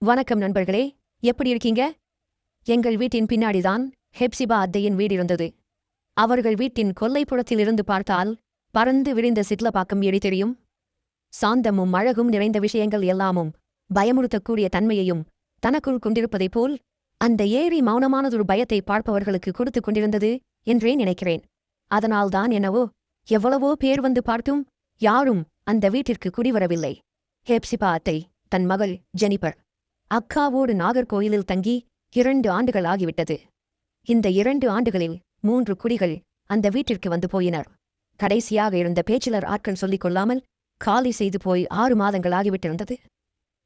வணக்கம் நண்பர்களே, எப்படி இருக்கீங்க? எங்கள் வீட்டின் பின்னாடிதான் ஹெப்சிபா அத்தையின் வீடு இருந்தது. அவர்கள் வீட்டின் கொல்லைப்புறத்திலிருந்து பார்த்தால் பறந்து விரிந்த சிட்லப்பாக்கம் ஏரி தெரியும். சாந்தமும் அழகும் நிறைந்த விஷயங்கள் எல்லாமும் பயமுறுத்தக்கூடிய தன்மையையும் தனக்குள் கொண்டிருப்பதைப் போல் அந்த ஏரி மௌனமானதொரு பயத்தை பார்ப்பவர்களுக்கு கொடுத்துக் கொண்டிருந்தது என்றே நினைக்கிறேன். அதனால்தான் என்னவோ எவ்வளவோ பேர் வந்து பார்த்தும் யாரும் அந்த வீட்டிற்கு குடிவரவில்லை. ஹெப்சிபா அத்தை தன் மகள் ஜெனிபர் அக்காவோடு நாகர்கோயிலில் தங்கி 2 ஆண்டுகள் ஆகிவிட்டது. இந்த 2 ஆண்டுகளில் 3 குடிகள் அந்த வீட்டிற்கு வந்து போயினர். கடைசியாக இருந்த பேச்சிலர் ஆட்கள் சொல்லிக் கொள்ளாமல் காலி செய்து போய் 6 மாதங்கள் ஆகிவிட்டிருந்தது.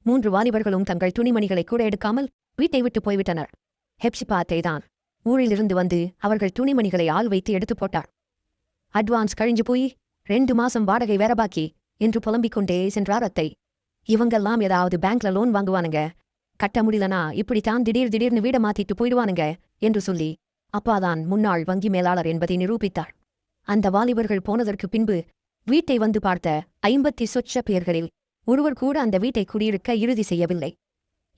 3 வாலிபர்களும் தங்கள் துணிமணிகளை கூட எடுக்காமல் வீட்டை விட்டு போய்விட்டனர். ஹெப்சிபா அத்தைதான் ஊரிலிருந்து வந்து அவர்கள் துணிமணிகளை ஆள் வைத்து எடுத்து போட்டார். அட்வான்ஸ் கழிஞ்சு போய் 2 மாசம் வாடகை வேற பாக்கி என்று புலம்பிக் கொண்டே சென்றார் அத்தை. இவங்கெல்லாம் ஏதாவது பேங்க்ல லோன் வாங்குவானுங்க, கட்ட முடியலனா இப்படித்தான் திடீர்னு வீட மாத்திட்டு போயிடுவானுங்க என்று சொல்லி அப்பாதான் முன்னாள் வங்கி மேலாளர் என்பதை நிரூபித்தார். அந்த வாலிபர்கள் போனதற்கு பின்பு வீட்டை வந்து பார்த்த 50 சொச்ச பேர்களில் ஒருவர் கூட அந்த வீட்டை குடியிருக்க இறுதி செய்யவில்லை.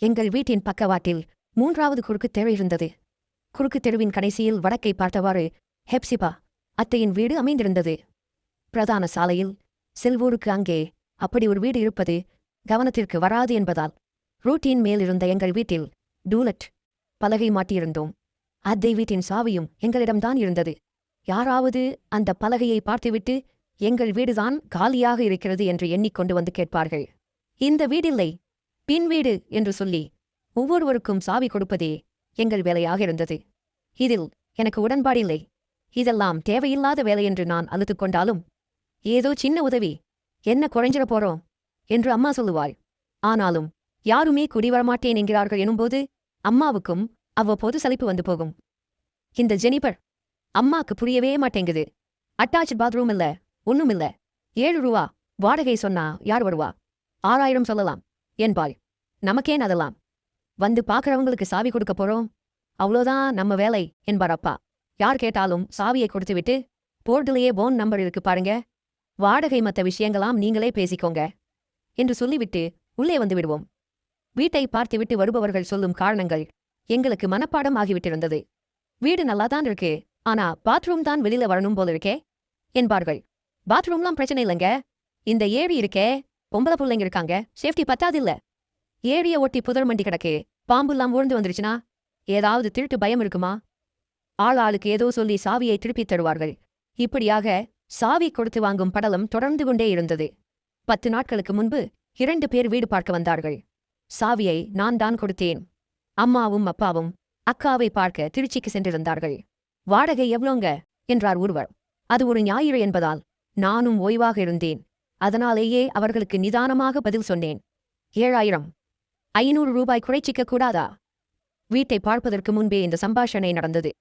எங்கள் வீட்டின் பக்கவாட்டில் 3வது குறுக்குத் தெரு இருந்தது. குறுக்குத் தெருவின் கடைசியில் வடக்கை பார்த்தவாறு ஹெப்சிபா அத்தையின் வீடு அமைந்திருந்தது. பிரதான சாலையில் செல்வோருக்கு அங்கே அப்படி ஒரு வீடு இருப்பது கவனத்திற்கு வராது என்பதால் ரூட்டின் மேலிருந்த எங்கள் வீட்டில் டூலட் பலகை மாட்டியிருந்தோம். அத்தை வீட்டின் சாவியும் எங்களிடம்தான் இருந்தது. யாராவது அந்த பலகையை பார்த்துவிட்டு எங்கள் வீடுதான் காலியாக இருக்கிறது என்று எண்ணிக்கொண்டு வந்து கேட்பார்கள். இந்த வீடில்லை, பின் வீடு என்று சொல்லி ஒவ்வொருவருக்கும் சாவி கொடுப்பதே எங்கள் வேலையாக இருந்தது. இதில் எனக்கு உடன்பாடில்லை. இதெல்லாம் தேவையில்லாத வேலையென்று நான் அழுத்துக் கொண்டாலும் ஏதோ சின்ன உதவி, என்ன குறைஞ்சிட போறோம் என்று அம்மா சொல்லுவாள். ஆனாலும் யாருமே குடிவரமாட்டேன் என்கிறார்கள் எனும்போது அம்மாவுக்கும் அவ்வப்போது சலிப்பு வந்து போகும். இந்த ஜெனிபர் அம்மாக்கு புரியவே மாட்டேங்குது. அட்டாச் பாத்ரூம் இல்ல, ஒண்ணுமில்ல, 7 ரூபா வாடகை சொன்னா யார் வருவா, 6000 சொல்லலாம் என்பாள். நமக்கேன் அதெல்லாம், வந்து பாக்குறவங்களுக்கு சாவி கொடுக்க போறோம், அவ்வளோதான் நம்ம வேலை என்பார் அப்பா. யார் கேட்டாலும் சாவியை கொடுத்துவிட்டு போர்டிலேயே போன் நம்பர் இருக்கு பாருங்க, வாடகை மற்ற விஷயங்களாம் நீங்களே பேசிக்கோங்க என்று சொல்லிவிட்டு உள்ளே வந்து விடுவோம். வீட்டை பார்த்துவிட்டு வருபவர்கள் சொல்லும் காரணங்கள் எங்களுக்கு மனப்பாடம் ஆகிவிட்டிருந்தது. வீடு நல்லாதான் இருக்கு, ஆனா பாத்ரூம் தான் வெளியில வரணும் போல இருக்கே என்பார்கள். பாத்ரூம்லாம் பிரச்சனை இல்லைங்க, இந்த ஏரி இருக்கே, பொம்பளை பிள்ளைங்க இருக்காங்க, சேஃப்டி பத்தாதில்ல. ஏரிய ஒட்டி புதர் மண்டி கிடக்கு, பாம்புலாம் ஊர்ந்து வந்துருச்சுனா ஏதாவது திருட்டு பயம் இருக்குமா? ஆளுக்கு ஏதோ சொல்லி சாவியை திருப்பித் தருவார்கள். இப்படியாக சாவி கொடுத்து வாங்கும் படலம் தொடர்ந்து கொண்டே இருந்தது. 10 நாட்களுக்கு முன்பு 2 பேர் வீடு பார்க்க வந்தார்கள். சாவியை நான் தான் கொடுத்தேன். அம்மாவும் அப்பாவும் அக்காவை பார்க்க திருச்சிக்கு சென்றிருந்தார்கள். வாடகை எவ்வளோங்க என்றார் ஒருவர். அது ஒரு ஞாயிறு என்பதால் நானும் ஓய்வாக இருந்தேன். அதனாலேயே அவர்களுக்கு நிதானமாக பதில் சொன்னேன். 7000. 500 ரூபாய் குறைச்சிக்க கூடாதா? வீட்டை பார்ப்பதற்கு முன்பே இந்த சம்பாஷணை நடந்தது.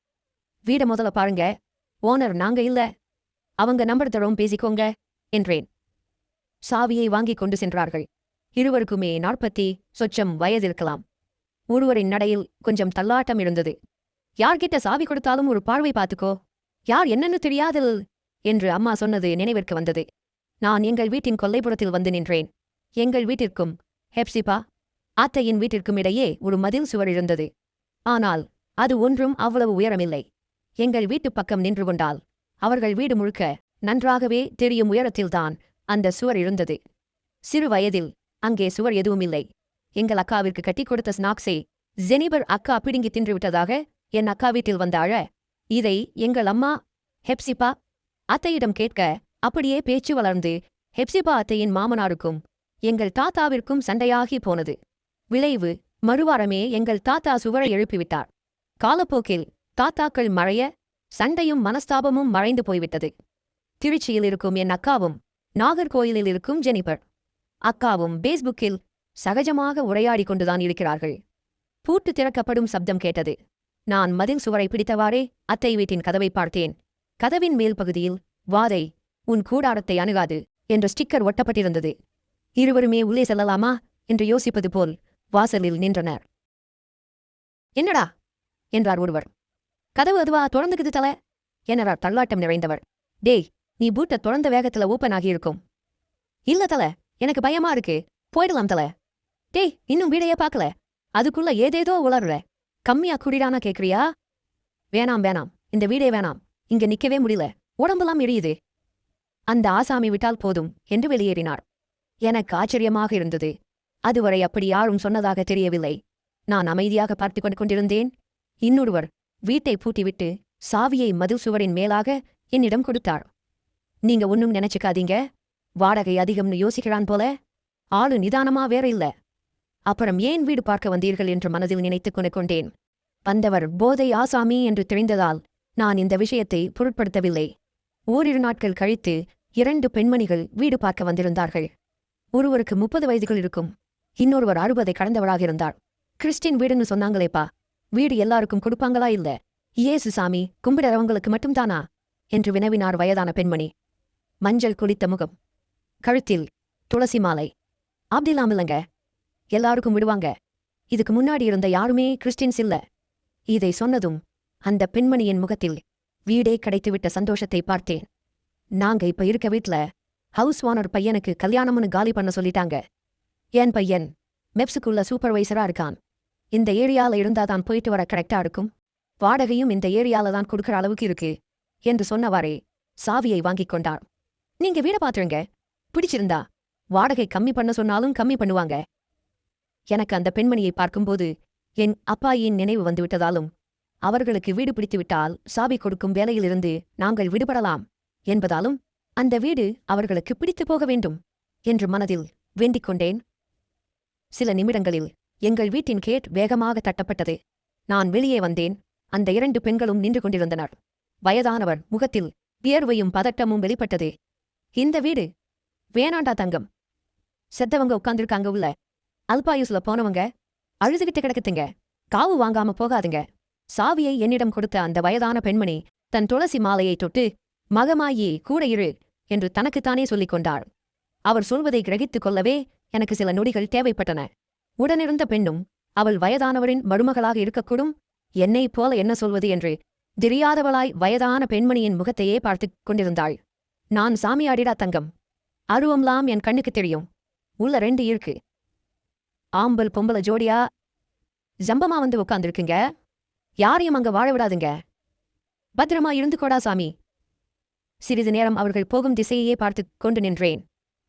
வீட முதல்ல பாருங்க, ஓனர் நாங்க இல்ல, அவங்க நம்பர் தரோம், பேசிக்கோங்க என்றேன். சாவியை வாங்கிக் கொண்டு சென்றார்கள். இருவருக்குமே 40 சொச்சம் வயதிருக்கலாம். ஒருவரின் நடையில் கொஞ்சம் தள்ளாட்டம் இருந்தது. யார்கிட்ட சாவி கொடுத்தாலும் ஒரு பார்வை பார்த்துக்கோ, யார் என்னன்னு தெரியாதில் என்று அம்மா சொன்னது நினைவிற்கு வந்தது. நான் எங்கள் வீட்டின் கொல்லைப்புறத்தில் வந்து நின்றேன். எங்கள் வீட்டிற்கும் ஹெப்சிபா அத்தையின் வீட்டிற்கும் இடையே ஒரு மதில் சுவர் இருந்தது. ஆனால் அது ஒன்றும் அவ்வளவு உயரமில்லை. எங்கள் வீட்டுப் பக்கம் நின்று கொண்டால் அவர்கள் வீடு முழுக்க நன்றாகவே தெரியும் உயரத்தில்தான் அந்த சுவர் இருந்தது. சிறு வயதில் அங்கே சுவர் எதுவுமில்லை. எங்கள் அக்காவிற்கு கட்டிக் கொடுத்த ஸ்நாக்ஸை ஜெனிபர் அக்கா பிடுங்கி தின்றுவிட்டதாக என் அக்கா வீட்டில் வந்த அழ, இதை எங்கள் அம்மா ஹெப்சிபா அத்தையிடம் கேட்க அப்படியே பேச்சு வளர்ந்து ஹெப்சிபா அத்தையின் மாமனாருக்கும் எங்கள் தாத்தாவிற்கும் சண்டையாகி போனது. விளைவு, மறுவாரமே எங்கள் தாத்தா சுவரை எழுப்பிவிட்டார். காலப்போக்கில் தாத்தாக்கள் மறைய சண்டையும் மனஸ்தாபமும் மறைந்து போய்விட்டது. திருச்சியில் இருக்கும் என் அக்காவும் நாகர்கோயிலில் இருக்கும் ஜெனிபர் அக்காவும் பேஸ்புக்கில் சகஜமாக உரையாடிக் கொண்டுதான் இருக்கிறார்கள். பூட்டு திறக்கப்படும் சப்தம் கேட்டது. நான் மதில் சுவரை பிடித்தவாறே அத்தை வீட்டின் கதவை பார்த்தேன். கதவின் மேல் பகுதியில் வாதை, உன் கூடாரத்தை அணுகாது என்ற ஸ்டிக்கர் ஒட்டப்பட்டிருந்தது. இருவருமே உள்ளே செல்லலாமா என்று யோசிப்பது போல் வாசலில் நின்றனர். என்னடா என்றார் ஒருவர். கதவு அதுவா தொடர்ந்துக்குது தல என்றார் தள்ளாட்டம் நிறைந்தவர். டேய், நீ பூட்டை தொடர்ந்த வேகத்துல ஓப்பன் ஆகியிருக்கும். இல்ல தல, எனக்கு பயமா இருக்கு, போயிடலாம் தல. டேய், இன்னும் வீடையே பார்க்கல, அதுக்குள்ள ஏதேதோ உளர்ற. கம்மியா குடிடானா கேக்குறியா? வேணாம் வேணாம், இந்த வீடே வேணாம், இங்க நிக்கவே முடியல, உடம்பெல்லாம் எரியுது. அந்த ஆசாமி விட்டால் போதும் என்று வெளியேறினார். எனக்கு ஆச்சரியமாக இருந்தது. அதுவரை அப்படி யாரும் சொன்னதாக தெரியவில்லை. நான் அமைதியாக பார்த்துக் கொண்டிருந்தேன். இன்னொருவர் வீட்டை பூட்டிவிட்டு சாவியை மதில் சுவரின் மேலாக என்னிடம் கொடுத்தார். நீங்க ஒன்னும் நினைச்சுக்காதீங்க, வாடகை அதிகம்னு யோசிக்கிறான் போல, ஆளு நிதானமா வேற இல்ல. அப்புறம் ஏன் வீடு பார்க்க வந்தீர்கள் என்று மனதில் நினைத்துக் கொண்டேன். வந்தவர் போதை ஆசாமி என்று தெரிந்ததால் நான் இந்த விஷயத்தை பொருட்படுத்தவில்லை. ஓரிரு நாட்கள் கழித்து 2 பெண்மணிகள் வீடு பார்க்க வந்திருந்தார்கள். ஒருவருக்கு 30 வயதுகள் இருக்கும், இன்னொருவர் 60 கடந்தவராக இருந்தார். கிறிஸ்டின் வீடுன்னு சொன்னாங்களேப்பா, வீடு எல்லாருக்கும் கொடுப்பாங்களா இல்ல, இயேசு சாமி கும்பிடறவங்களுக்கு மட்டும்தானா என்று வினவினார் வயதான பெண்மணி. மஞ்சள் குளித்த முகம், கழுத்தில் துளசி மாலை. அப்படிலாமில்லங்க, எல்லாருக்கும் விடுவாங்க. இதுக்கு முன்னாடி இருந்த யாருமே கிறிஸ்டின்ஸ் இல்ல. இதை சொன்னதும் அந்த பெண்மணியின் முகத்தில் வீடே கிடைத்துவிட்ட சந்தோஷத்தை பார்த்தேன். நாங்க இப்ப இருக்க வீட்ல ஹவுஸ் ஓனர் பையனுக்கு கல்யாணம்னு காலி பண்ண சொல்லிட்டாங்க. என் பையன் மெப்ஸுக்குள்ள சூப்பர்வைசரா இருக்கான். இந்த ஏரியால இருந்தாதான் போயிட்டு வர கரெக்டா இருக்கும், வாடகையும் இந்த ஏரியால தான் கொடுக்கற அளவுக்கு இருக்கு என்று சொன்னவாறே சாவியை வாங்கிக் கொண்டார். நீங்க வீட பாத்துருங்க, பிடிச்சிருந்தா வாடகை கம்மி பண்ண சொன்னாலும் கம்மி பண்ணுவாங்க. எனக்கு அந்த பெண்மணியை பார்க்கும்போது என் அப்பாயின் நினைவு வந்துவிட்டதாலும், அவர்களுக்கு வீடு பிடித்துவிட்டால் சாவி கொடுக்கும் வேலையிலிருந்து நாங்கள் விடுபடலாம் என்பதாலும் அந்த வீடு அவர்களுக்கு பிடித்து போக வேண்டும் என்று மனதில் வேண்டிக் கொண்டேன். சில நிமிடங்களில் எங்கள் வீட்டின் கேட் வேகமாக தட்டப்பட்டது. நான் வெளியே வந்தேன். அந்த 2 பெண்களும் நின்று கொண்டிருந்தனர். வயதானவர் முகத்தில் வியர்வையும் பதட்டமும் வெளிப்பட்டது. இந்த வீடு வேணாண்டா தங்கம், செத்தவங்க உட்கார்ந்திருக்காங்க உள்ள, அல்பாயுசுல போனவங்க அழுதுகிட்டு கிடக்குதுங்க, காவு வாங்காம போகாதுங்க. சாவியை என்னிடம் கொடுத்த அந்த வயதான பெண்மணி தன் துளசி மாலையை தொட்டு, மகமாயி கூட இரு என்று தனக்குத்தானே சொல்லிக் கொண்டார். அவர் சொல்வதை கிரகித்துக் கொள்ளவே எனக்கு சில நொடிகள் தேவைப்பட்டன. உடனிருந்த பெண்ணும் அவள் வயதானவரின் மருமகளாக இருக்கக்கூடும், என்னைப் போல என்ன சொல்வது என்று தெரியாதவளாய் வயதான பெண்மணியின் முகத்தையே பார்த்துக் கொண்டிருந்தாள். நான் சாமியாடிடா தங்கம், அருவம்லாம் என் கண்ணுக்கு தெரியும், உள்ள 2 இருக்கு, ஆம்பல் பொம்பள ஜோடியா ஜம்பமா வந்து உட்கார்ந்திருக்குங்க, யாரையும் அங்க வாழ விடாதுங்க, பத்திரமா இருந்து கொடா சாமி. சிறிது நேரம் அவர்கள் போகும் திசையையே பார்த்துக் கொண்டு நின்றேன்.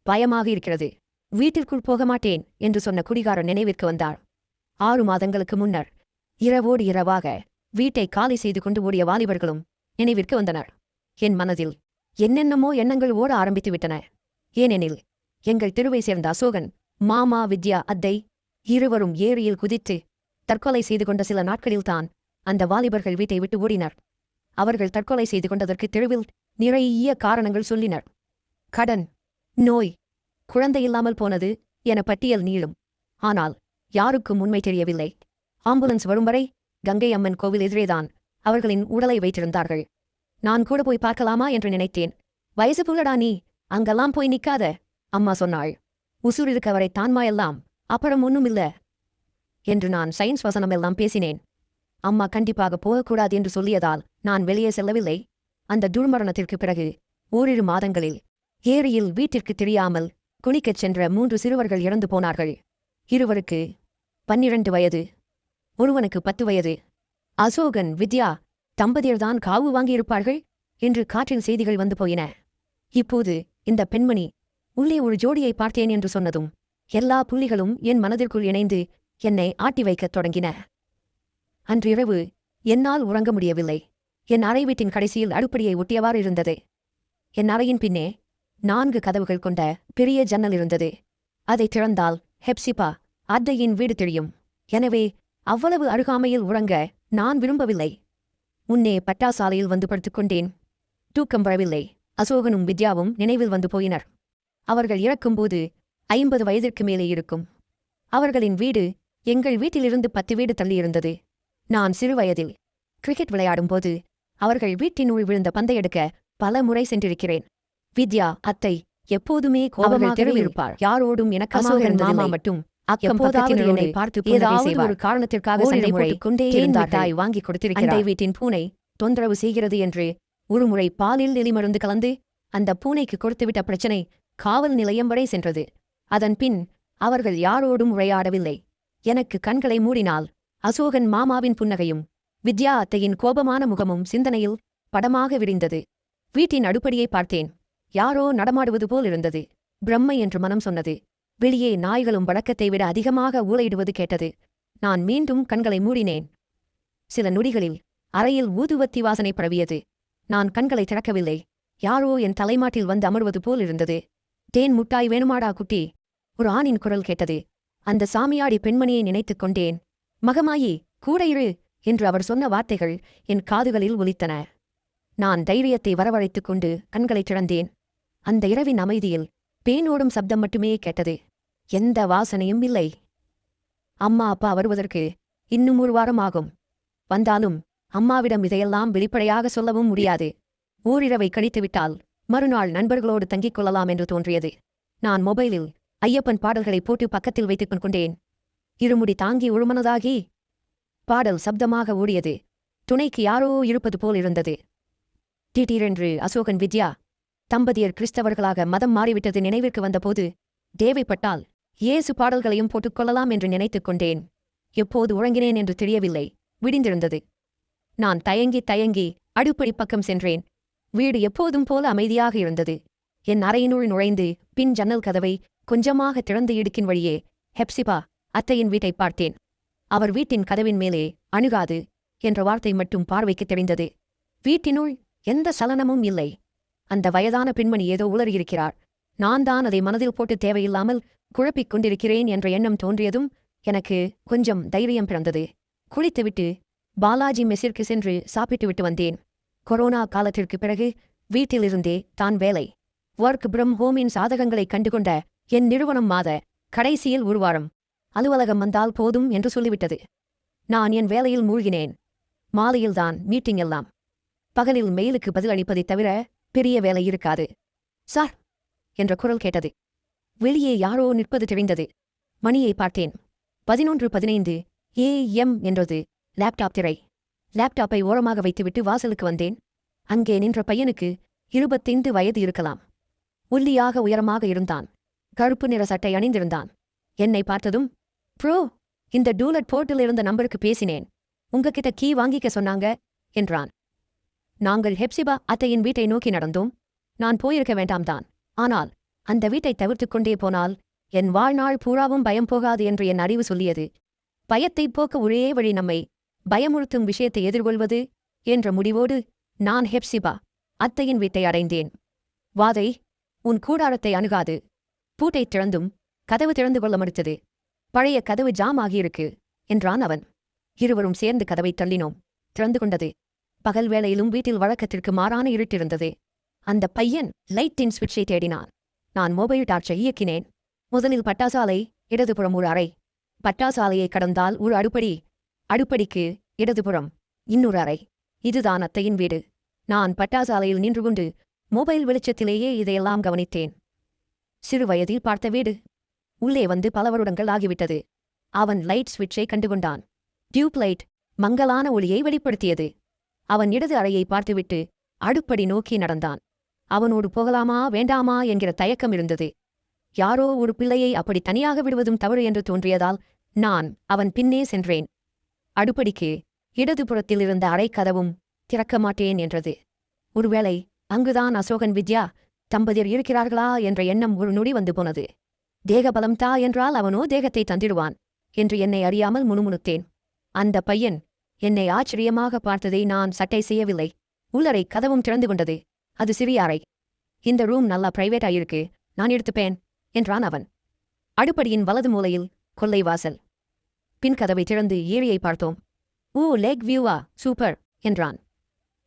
பயமாக இருக்கிறது, வீட்டிற்குள் போக மாட்டேன் என்று சொன்ன குடிகாரர் நினைவிற்கு வந்தார். 6 மாதங்களுக்கு முன்னர் இரவோடு இரவாக வீட்டை காலி செய்து கொண்டு ஓடிய வாலிபர்களும் நினைவிற்கு வந்தனர். என் மனதில் என்னென்னமோ எண்ணங்கள் ஓட ஆரம்பித்து விட்டன. ஏனெனில் எங்கள் தெருவை சேர்ந்த அசோகன், மாமா வித்யா அத்தை இருவரும் ஏரியில் குதித்து தற்கொலை செய்து கொண்ட சில நாட்களில்தான் அந்த வாலிபர்கள் வீட்டை விட்டு ஓடினர். அவர்கள் தற்கொலை செய்து கொண்டதற்கு தெருவில் நிறைய காரணங்கள் சொல்லினர். கடன், நோய், குழந்தையில்லாமல் போனது என பட்டியல் நீளும். ஆனால் யாருக்கும் உண்மை தெரியவில்லை. ஆம்புலன்ஸ் வரும் வரை கங்கை அம்மன் கோவில் எதிரேதான் அவர்களின் உடலை வைத்திருந்தார்கள். நான் கூட போய் பார்க்கலாமா என்று நினைத்தேன். வயசு புள்ளடா நீ, அங்கெல்லாம் போய் நிக்காத, அம்மா சொன்னாள். உசுர் இருக்கவரை தான்மா எல்லாம், அப்புறம் ஒண்ணுமில்ல என்று நான் சயின்ஸ் வசனமெல்லாம் பேசினேன். அம்மா கண்டிப்பாக போகக்கூடாது என்று சொல்லியதால் நான் வெளியே செல்லவில்லை. அந்த துர்மரணத்திற்கு பிறகு ஓரிரு மாதங்களில் ஏரியில் வீட்டிற்கு தெரியாமல் குளிக்கச் சென்ற 3 சிறுவர்கள் இறந்து போனார்கள். இருவருக்கு 12 வயது, ஒருவனுக்கு 10 வயது. அசோகன், வித்யா தம்பதியர்தான் காவு வாங்கியிருப்பார்கள் என்று காற்றில் செய்திகள் வந்து போயின. இப்போது இந்த பெண்மணி உள்ளே ஒரு ஜோடியை பார்த்தேன் என்று சொன்னதும் எல்லா புள்ளிகளும் என் மனதிற்குள் இணைந்து என்னை ஆட்டி வைக்கத் தொடங்கின. அன்றிரவு என்னால் உறங்க முடியவில்லை. என் அறை வீட்டின் கடைசியில் அடுப்படியை ஒட்டியவாறு இருந்தது. என் அறையின் பின்னே 4 கதவுகள் கொண்ட பெரிய ஜன்னல் இருந்தது. அதை திறந்தால் ஹெப்சிபா அத்தையின் வீடு தெரியும். எனவே அவ்வளவு அருகாமையில் உறங்க நான் விரும்பவில்லை. முன்னே பட்டாசாலையில் வந்து படுத்துக்கொண்டேன். தூக்கம் வரவில்லை. அசோகனும் வித்யாவும் நினைவில் வந்து போயினர். அவர்கள் இறக்கும்போது 50 வயதிற்கு மேலே இருக்கும். அவர்களின் வீடு எங்கள் வீட்டிலிருந்து 10 வீடு தள்ளியிருந்தது. நான் சிறுவயதில் கிரிக்கெட் விளையாடும்போது அவர்கள் வீட்டினுள் விழுந்த பந்தை எடுக்க பல முறை சென்றிருக்கிறேன். வித்யா அத்தை எப்போதுமே கோபமாக இருப்பார். யாரோடும் எனக்கமாக இருந்ததில்லை. மட்டும் அப்போதாவது என்னை பார்த்து ஏதாவது ஒரு காரணத்திற்காக சண்டை போட்டுக் கொண்டே இருந்தாய். வாங்கி கொடுத்திருக்கிறாய். வீட்டின் பூனை தொந்தரவு செய்கிறது என்று ஒருமுறை பாலில் எலிமருந்து கலந்து அந்த பூனைக்கு கொடுத்துவிட்ட பிரச்சனை காவல் நிலையம் வரை சென்றது. அதன் பின் அவர்கள் யாரோடும் உரையாடவில்லை. எனக்கு கண்களை மூடினாள். அசோகன் மாமாவின் புன்னகையும் வித்யா அத்தையின் கோபமான முகமும் சிந்தனையில் படமாக விரிந்தது. வீட்டின் அடுப்படியை பார்த்தேன். யாரோ நடமாடுவது போல் இருந்தது. பிரம்மை என்று மனம் சொன்னது. வெளியே நாய்களும் வழக்கத்தை விட அதிகமாக ஊளையிடுவது கேட்டது. நான் மீண்டும் கண்களை மூடினேன். சில நொடிகளில் அறையில் ஊதுவத்தி வாசனை பரவியது. நான் கண்களை திறக்கவில்லை. யாரோ என் தலைமாட்டில் வந்து அமர்வது போல் இருந்தது. தேன் முட்டாய் வேணுமாடா குட்டி? ஒரு ஆணின் குரல் கேட்டது. அந்த சாமியாடி பெண்மணியை நினைத்துக் கொண்டேன். மகமாயி, கூட இரு என்று அவர் சொன்ன வார்த்தைகள் என் காதுகளில் ஒலித்தன. நான் தைரியத்தை வரவழைத்துக் கொண்டு கண்களைத் திறந்தேன். அந்த இரவின் அமைதியில் பேனோடும் சப்தம் மட்டுமே கேட்டது. எந்த வாசனையும் இல்லை. அம்மா அப்பா வருவதற்கு இன்னும் 1 வாரம் ஆகும். வந்தாலும் அம்மாவிடம் இதையெல்லாம் வெளிப்படையாக சொல்லவும் முடியாது. ஓரிரவை கழித்துவிட்டால் மறுநாள் நண்பர்களோடு தங்கிக் கொள்ளலாம் என்று தோன்றியது. நான் மொபைலில் ஐயப்பன் பாடல்களை போட்டு பக்கத்தில் வைத்துக் கொண்டேன். இருமுடி தாங்கி உழுமனதாகி பாடல் சப்தமாக ஓடியது. துணைக்கு யாரோ இருப்பது போல் இருந்தது. திடீரென்று அசோகன் வித்யா தம்பதியர் கிறிஸ்தவர்களாக மதம் மாறிவிட்டது நினைவிற்கு வந்தபோது தேவைப்பட்டால் இயேசு பாடல்களையும் போட்டுக்கொள்ளலாம் என்று நினைத்துக் கொண்டேன். எப்போது உறங்கினேன் என்று தெரியவில்லை. விடிந்திருந்தது. நான் தயங்கி அடுப்படி பக்கம் சென்றேன். வீடு எப்போதும் போல அமைதியாக இருந்தது. என் அறையினுள் நுழைந்து பின் ஜன்னல் கதவை கொஞ்சமாக திறந்து இடுக்கின் வழியே ஹெப்சிபா அத்தையின் வீட்டை பார்த்தேன். அவர் வீட்டின் கதவின் மேலே அணுகாது என்ற வார்த்தை மட்டும் பார்வைக்கு தெரிந்தது. வீட்டினுள் எந்த சலனமும் இல்லை. அந்த வயதான பெண்மணி ஏதோ உளறியிருக்கிறார். நான் தான் அதை மனதில் போட்டு தேவையில்லாமல் குழப்பிக் கொண்டிருக்கிறேன் என்ற எண்ணம் தோன்றியதும் எனக்கு கொஞ்சம் தைரியம் பிறந்தது. குளித்துவிட்டு பாலாஜி மெஸ்ஸிற்கு சென்று சாப்பிட்டுவிட்டு வந்தேன். கொரோனா காலத்திற்கு பிறகு வீட்டிலிருந்தே தான் வேலை. ஒர்க் பிரம் ஹோமின் சாதகங்களை கண்டுகொண்ட என் நிறுவனம் மாத கடைசியில் 1 வாரம் அலுவலகம் வந்தால் போதும் என்று சொல்லிவிட்டது. நான் என் வேலையில் மூழ்கினேன். மாலையில்தான் மீட்டிங் எல்லாம். பகலில் மெயிலுக்கு பதிலளிப்பதைத் தவிர பெரிய வேலை இருக்காது. சார் என்ற குரல் கேட்டது. வெளியே யாரோ நிற்பது தெரிந்தது. மணியை பார்த்தேன். 11:15 AM என்றது லேப்டாப் திரை. லேப்டாப்பை ஓரமாக வைத்துவிட்டு வாசலுக்கு வந்தேன். அங்கே நின்ற பையனுக்கு 25 வயது இருக்கலாம். ஒல்லியாக உயரமாக இருந்தான். கருப்பு நிற சட்டை அணிந்திருந்தான். என்னை பார்த்ததும், ப்ரோ, இந்த டூலட் போர்ட்டில் இருந்த நம்பருக்கு பேசினேன். உங்ககிட்ட கீ வாங்கிக்க சொன்னாங்க என்றான். நாங்கள் ஹெப்சிபா அத்தையின் வீட்டை நோக்கி நடந்தோம். நான் போயிருக்க வேண்டாம்தான். ஆனால் அந்த வீட்டை தவிர்த்துக் கொண்டே போனால் என் வாழ்நாள் பூராவும் பயம் போகாது என்று என் அறிவு சொல்லியது. பயத்தைப் போக்க ஒரே வழி நம்மை பயமுறுத்தும் விஷயத்தை எதிர்கொள்வது என்ற முடிவோடு நான் ஹெப்சிபா அத்தையின் வீட்டை அடைந்தேன். வாதை, உன் கூடாரத்தை அணுகாது. பூட்டைத் திறந்தும் கதவு திறந்து கொள்ள மறுத்தது. பழைய கதவு ஜாம் ஆகியிருக்கு என்றான் அவன். இருவரும் சேர்ந்து கதவை தள்ளினோம். திறந்து கொண்டது. பகல் வேளையிலும் வீட்டில் வழக்கத்திற்கு மாறான இருட்டிருந்தது. அந்த பையன் லைட்டின் சுவிட்சை தேடினான். நான் மொபைல் டார்ச்சை இயக்கினேன். முதலில் பட்டாசாலை, இடதுபுறம் ஒரு அறை. பட்டாசாலையை கடந்தால் ஒரு அடுப்படி. அடுப்படிக்கு இடதுபுறம் இன்னொரு அறை. இதுதான் அத்தையின் வீடு. நான் பட்டாசாலையில் நின்று கொண்டு மொபைல் வெளிச்சத்திலேயே இதையெல்லாம் கவனித்தேன். சிறு வயதில் பார்த்த வீடு. உள்ளே வந்து பல வருடங்கள் ஆகிவிட்டது. அவன் லைட் சுவிட்சை கண்டுகொண்டான். டியூப் லைட் மங்கலான ஒளியை வெளிப்படுத்தியது. அவன் இடது அறையை பார்த்துவிட்டு அடுப்படி நோக்கி நடந்தான். அவனோடு போகலாமா வேண்டாமா என்கிற தயக்கம் இருந்தது. யாரோ ஒரு பிள்ளையை அப்படி தனியாக விடுவதும் தவறு என்று தோன்றியதால் நான் அவன் பின்னே சென்றேன். அடுப்படிக்கு இடதுபுறத்தில் இருந்த அறைக்கதவும் திறக்க மாட்டேன் என்றது. ஒருவேளை அங்குதான் அசோகன் வித்யா தம்பதியர் இருக்கிறார்களா என்ற எண்ணம் ஒரு நொடி வந்து போனது. தேகபலம் தா என்றால் அவனோ தேகத்தை தந்திடுவான் என்று என்னை அறியாமல் முணுமுணுத்தேன். அந்த பையன் என்னை ஆச்சரியமாக பார்த்ததை நான் சட்டை செய்யவில்லை. உள்ளறை கதவும் திறந்து கொண்டது. அது சிறிய அறை. இந்த ரூம் நல்லா பிரைவேட் ஆயிருக்கு, நான் எடுத்துப்பேன் என்றான் அவன். அடுப்படியின் வலது மூலையில் கொல்லை வாசல். பின் கதவை திறந்து ஏரியை பார்த்தோம். ஓ, லேக் வியூவா, சூப்பர் என்றான்.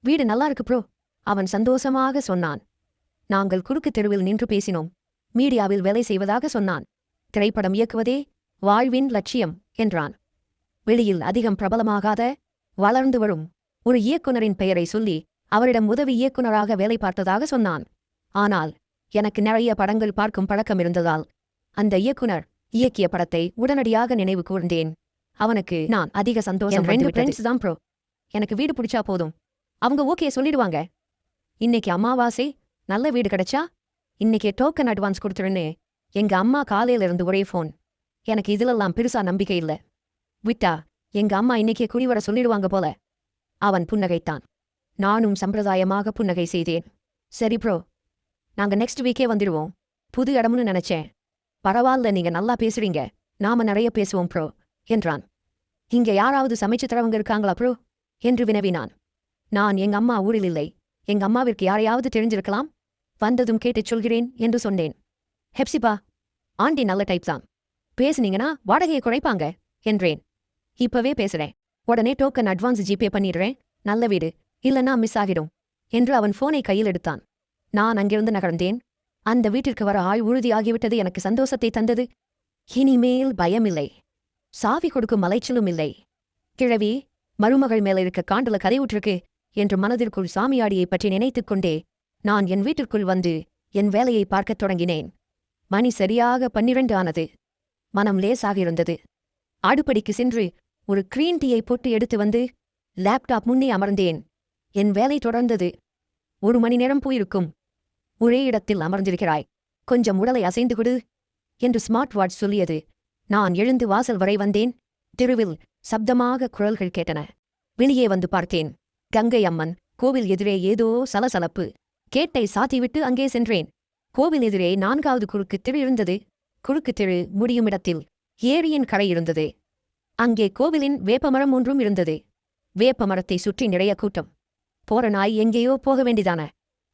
வீடு நல்லா இருக்கு ப்ரோ, அவன் சந்தோஷமாக சொன்னான். நாங்கள் குறுக்கு தெருவில் நின்று பேசினோம். மீடியாவில் வேலை செய்வதாக சொன்னான். திரைப்படம் இயக்குவதே வாழ்வின் லட்சியம் என்றான். வெளியில் அதிகம் பிரபலமாகாத வளர்ந்து வரும் ஒரு இயக்குனரின் பெயரை சொல்லி அவரிடம் உதவி இயக்குனராக வேலை பார்த்ததாக சொன்னான். ஆனால் எனக்கு நிறைய படங்கள் பார்க்கும் பழக்கம் இருந்ததால் அந்த இயக்குனர் இயக்கிய படத்தை உடனடியாக நினைவு கூர்ந்தேன். அவனுக்கு நான் அதிக சந்தோஷம். 2 ஃப்ரெண்ட்ஸ் தான் ப்ரோ. எனக்கு வீடு பிடிச்சா போதும், அவங்க ஓகே சொல்லிடுவாங்க. இன்னைக்கு அமாவாசை, நல்ல வீடு கிடைச்சா இன்னைக்கே டோக்கன் அட்வான்ஸ் கொடுத்துருன்னு எங்க அம்மா காலையிலிருந்து ஒரே ஃபோன். எனக்கு இதிலெல்லாம் பெருசா நம்பிக்கை இல்லை. விட்டா எங்க அம்மா இன்னைக்கே குடிவர சொல்லிடுவாங்க போல. அவன் புன்னகைத்தான். நானும் சம்பிரதாயமாக புன்னகை செய்தேன். சரி ப்ரோ, நாங்க நெக்ஸ்ட் வீக்கே வந்துடுவோம். புது இடம்னு நினைச்சேன். பரவாயில்ல, நீங்க நல்லா பேசுறீங்க, நாம நிறைய பேசுவோம் ப்ரோ என்றான். இங்க யாராவது சமைச்சு தரவங்க இருக்காங்களா ப்ரோ என்று வினவினான். நான் எங்க அம்மா ஊரில் இல்லை. எங்க அம்மாவிற்கு யாரையாவது தெரிஞ்சிருக்கலாம். வந்ததும் கேட்டுச் சொல்கிறேன் என்று சொன்னேன். ஹெப்சிபா ஆண்டி நல்ல டைப் தான். பேசுனீங்கன்னா வாடகையை குறைப்பாங்க என்றேன். இப்பவே பேசுறேன். உடனே டோக்கன் அட்வான்ஸ் ஜிபே பண்ணிடுறேன். நல்ல வீடு, இல்லன்னா மிஸ் ஆகிடும் என்று அவன் போனை கையில் எடுத்தான். நான் அங்கிருந்து நகர்ந்தேன். அந்த வீட்டிற்கு வர ஆள் உறுதியாகிவிட்டது எனக்கு சந்தோஷத்தை தந்தது. இனிமேல் பயமில்லை. சாவி கொடுக்கும் மலைச்சலும் இல்லை. கிழவி, மருமகள் மேல இருக்க காண்டுல கதைவுற்றிருக்கு என்று மனதிற்குள் சாமியாடியைப் பற்றி நினைத்துக் கொண்டே நான் என் வீட்டிற்குள் வந்து என் வேலையை பார்க்கத் தொடங்கினேன். மணி சரியாக 12 ஆனது. மனம் லேசாகியிருந்தது. அடுப்படிக்கு சென்று ஒரு கிரீன் டீயை போட்டு எடுத்து வந்து லேப்டாப் முன்னே அமர்ந்தேன். என் வேலை தொடர்ந்தது. 1 மணி நேரம் போயிருக்கும். ஒரே இடத்தில் அமர்ந்திருக்கிறாய், கொஞ்சம் உடலை அசைந்து கொடு என்று ஸ்மார்ட் வாட்ச் சொல்லியது. நான் எழுந்து வாசல் வரை வந்தேன். தெருவில் சப்தமாக குரல்கள் கேட்டன. வெளியே வந்து பார்த்தேன். கங்கை அம்மன் கோவில் எதிரே ஏதோ சலசலப்பு. கேட்டை சாத்திவிட்டு அங்கே சென்றேன். கோவில் எதிரே 4வது குறுக்குத் தெரு இருந்தது. குறுக்குத் தெரு முடியுமிடத்தில் ஏரியின் கரை இருந்தது. அங்கே கோவிலின் வேப்பமரம் ஒன்றும் இருந்தது. வேப்பமரத்தை சுற்றி நிறைய கூட்டம். போற நாய் எங்கேயோ போக வேண்டிதான,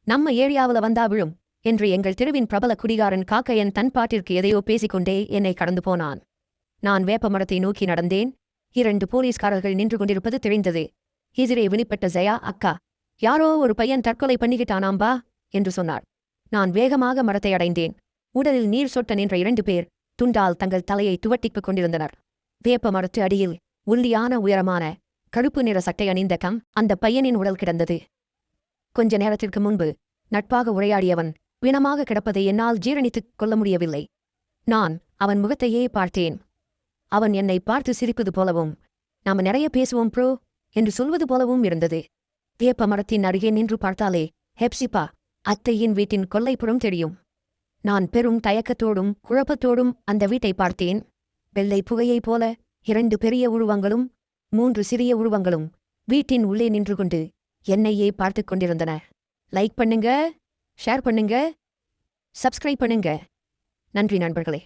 நம்ம ஏரியாவுல வந்தா விழும் என்று எங்கள் தெருவின் பிரபல குடிகாரன் காக்கையன் தன் பாட்டிற்கு எதையோ பேசிக்கொண்டே என்னை கடந்து போனான். நான் வேப்பமரத்தை நோக்கி நடந்தேன். 2 போலீஸ்காரர்கள் நின்று கொண்டிருப்பது தெரிந்தது. எதிரே வெளிப்பட்ட ஜெயா அக்கா, யாரோ ஒரு பையன் தற்கொலை பண்ணிக்கிட்டானாம்பா என்று சொன்னார். நான் வேகமாக மரத்தை அடைந்தேன். உடலில் நீர் சொட்ட நின்ற 2 பேர் துண்டால் தங்கள் தலையை துவட்டிக்குக் கொண்டிருந்தனர். வேப்ப மரத்து அடியில் ஒல்லியான உயரமான கருப்பு நிற சட்டை அணிந்த அந்த பையனின் உடல் கிடந்தது. கொஞ்ச நேரத்திற்கு முன்பு நட்பாக உரையாடியவன் பிணமாக கிடப்பதை என்னால் ஜீரணித்துக் கொள்ள முடியவில்லை. நான் அவன் முகத்தையே பார்த்தேன். அவன் என்னை பார்த்து சிரிப்பது போலவும், நாம நிறைய பேசுவோம் ப்ரோ என்று சொல்வது போலவும் இருந்தது. வேப்ப மரத்தின் அருகே நின்று பார்த்தாலே ஹெப்சிபா அத்தையின் வீட்டின் கொல்லைப்புறம் தெரியும். நான் பெரும் தயக்கத்தோடும் குழப்பத்தோடும் அந்த வீட்டை பார்த்தேன். வெள்ளை புகையைப் போல 2 பெரிய உருவங்களும் 3 சிறிய உருவங்களும் வீட்டின் உள்ளே நின்று கொண்டு என்னையே பார்த்துக் கொண்டிருந்தன. லைக் பண்ணுங்க, ஷேர் பண்ணுங்க, சப்ஸ்கிரைப் பண்ணுங்க. நன்றி நண்பர்களே.